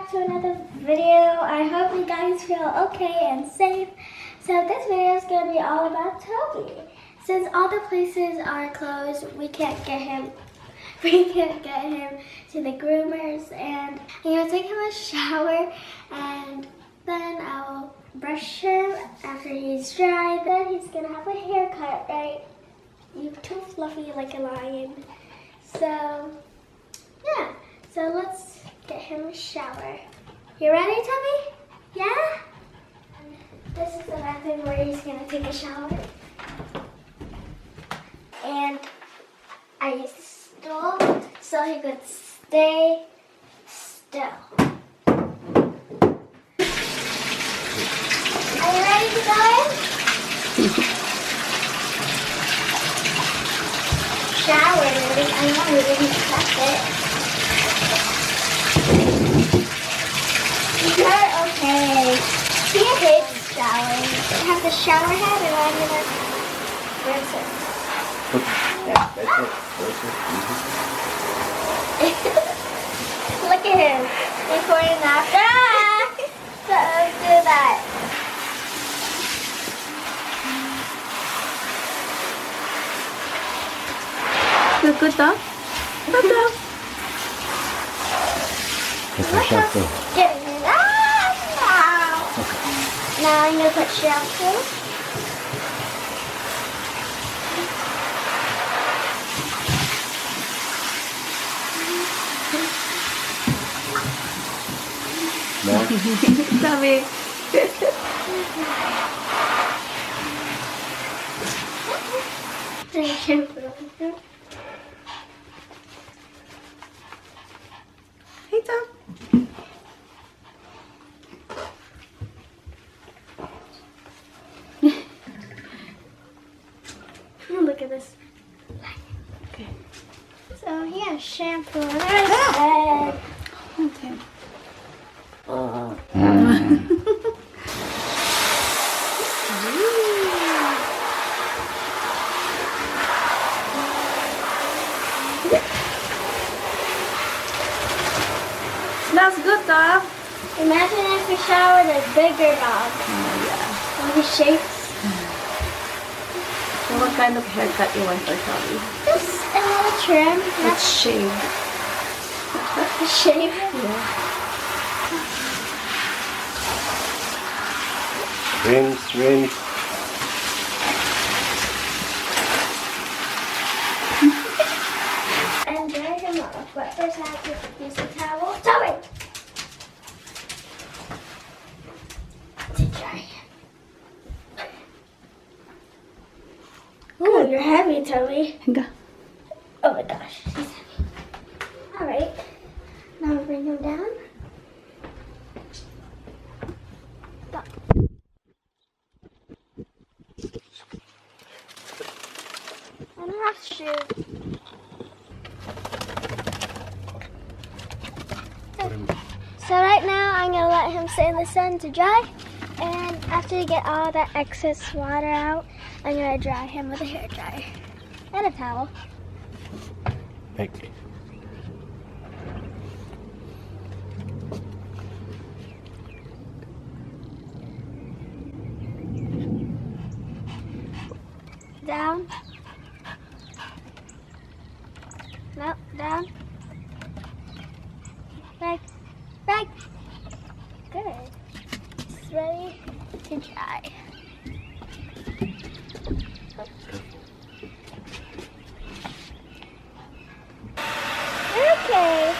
back to another video. I hope you guys feel okay and safe. So this video is going to be all about Toby. Since all the places are closed, we can't get him to the groomers, and I'm going to take him a shower, and then I'll brush him after he's dry. Then he's going to have a haircut, right? You're too fluffy like a lion. So, yeah. So let's get him a shower. You ready, Toby? Yeah? This is the bathroom where he's gonna take a shower. And I used the stool so he could stay still. Are you ready to go in? Shower, I know we didn't touch it. You're okay. He hates showering. I have the shower head and I'm gonna rinse it. Yeah, that's it. Look at him. Recording after. Don't do that. Look good dog. Good dog. Look how skinny. Now I'm going to put shampoo. Demi. Shampoo. Hey, Tom. Look at this. Okay. So yeah, shampoo on our head. Okay. Smells good, dog. Imagine if we showered a bigger dog. Oh, yeah. When he shakes. So what kind of haircut you want for Toby? Just a little trim. Let's shave. Shave. Yeah. Rinse. And dry him off. But first I have to use a towel. Toby! To dry him. Ooh, you're heavy, Toby. Go. Oh my gosh, he's heavy. Alright. Now bring him down. Stop. I don't have shoes. So right now I'm going to let him sit in the sun to dry, and after you get all that excess water out, I'm going to dry him with a hair dryer and a towel. Okay. Down. No, down. Back. Good. It's ready to dry. Okay.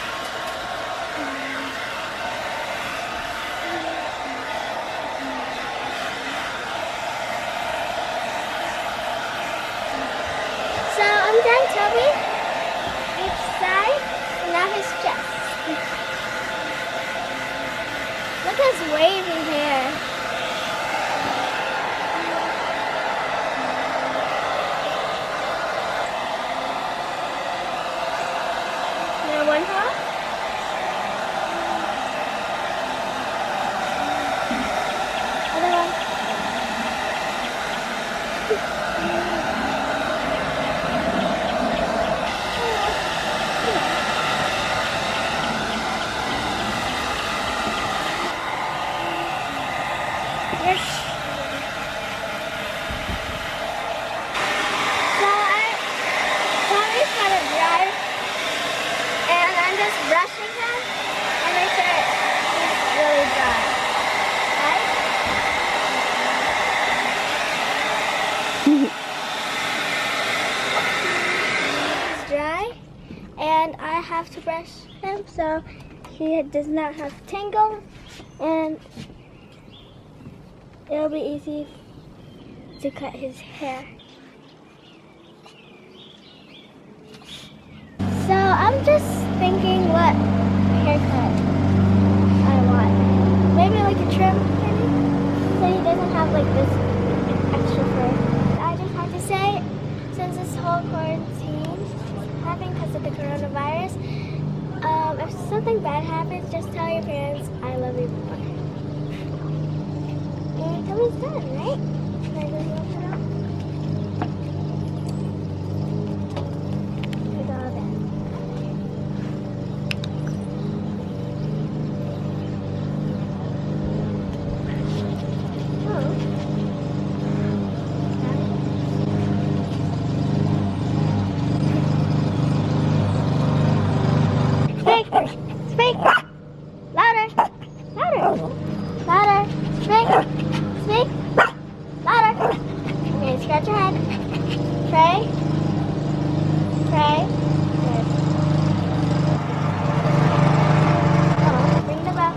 So I'm done, Toby. Each side, and now his chest. Look at his wavy hair. to brush him so he does not have tangles, and it'll be easy to cut his hair. So I'm just thinking what haircut I want. Maybe like a trim, maybe? So he doesn't have like this extra fur. I just have to say, since this whole quarantine is happening because of the coronavirus, if something bad happens, just tell your parents I love you more. And Toby's done, right? Can I just look it up? It's all done. Speak! Speak! Louder! Louder! Louder! Speak! Speak! Louder! Okay, scratch your head. Pray. Pray. Good. Come on, ring the bell.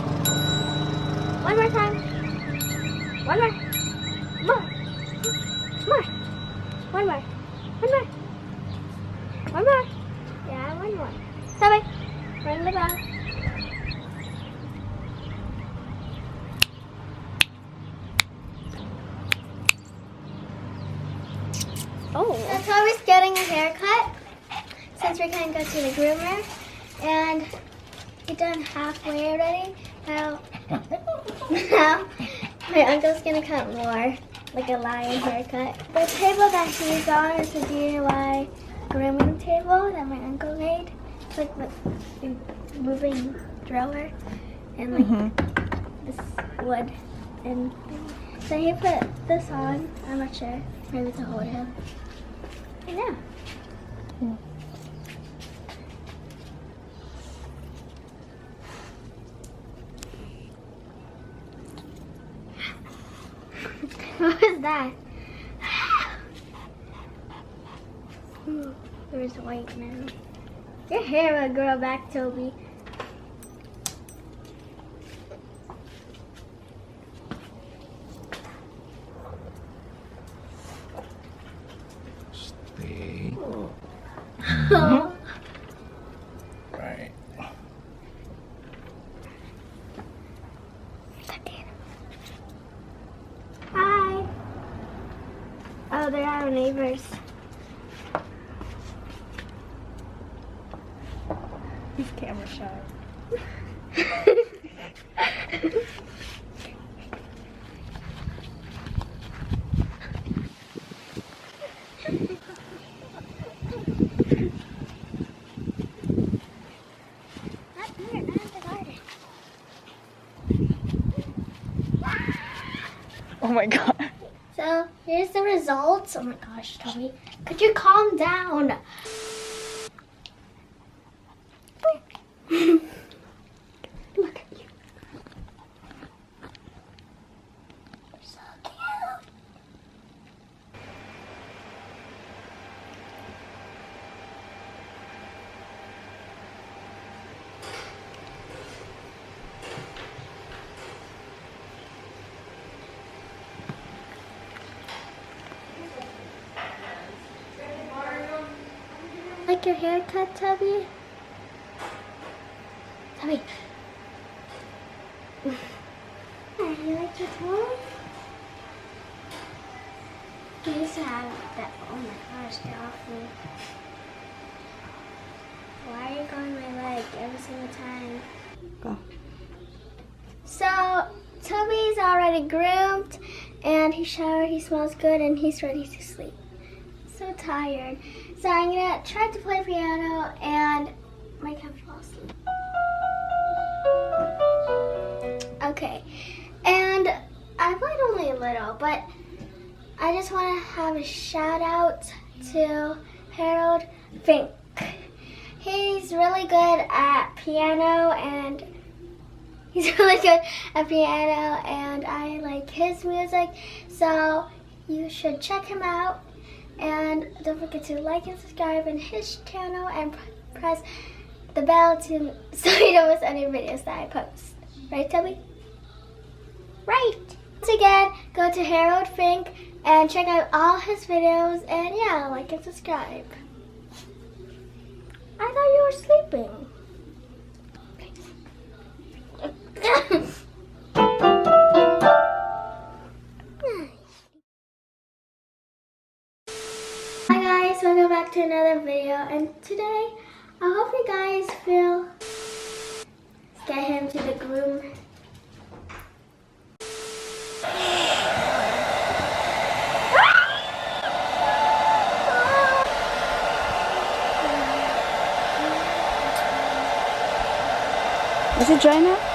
One more time. One more. More. More. One more. One more. One more. Yeah, one more. Toby, ring the bell. Oh. So Toby's getting a haircut since we can't go to the groomer, and he's done halfway already. Now my uncle's gonna cut more, like a lion haircut. The table that he's on is a DIY grooming table that my uncle made. It's like with a moving drawer and like this wood and thing. So he put this on. I'm not sure. Maybe to hold him. Yeah. What was that? There's white now. Your hair will grow back, Toby. Stay. Oh. Right. Hi. Oh, they're our neighbors. He's camera shy. Oh my god. So here's the results. Oh my gosh, Toby, could you calm down? Look at you. You're so cute. Like your haircut, Toby? Toby. You like your toy? You used to have that. Oh my gosh, get off me. Why are you going my leg every single time? Go. So, Toby's already groomed, and he showered, he smells good, and he's ready to sleep. So tired. So I'm gonna try to play piano and make him fall asleep. Okay, and I played only a little, but I just want to have a shout out to Harold Fink. He's really good at piano, and I like his music, so you should check him out. And don't forget to like and subscribe in his channel and press the bell to so you don't miss any videos that I post. Right, Toby? Right. Once again, go to Harold Fink and check out all his videos, and yeah, like and subscribe. I thought you were sleeping. Hi guys, welcome back to another video, and today I hope you guys feel get him to the groom. Is it dry now?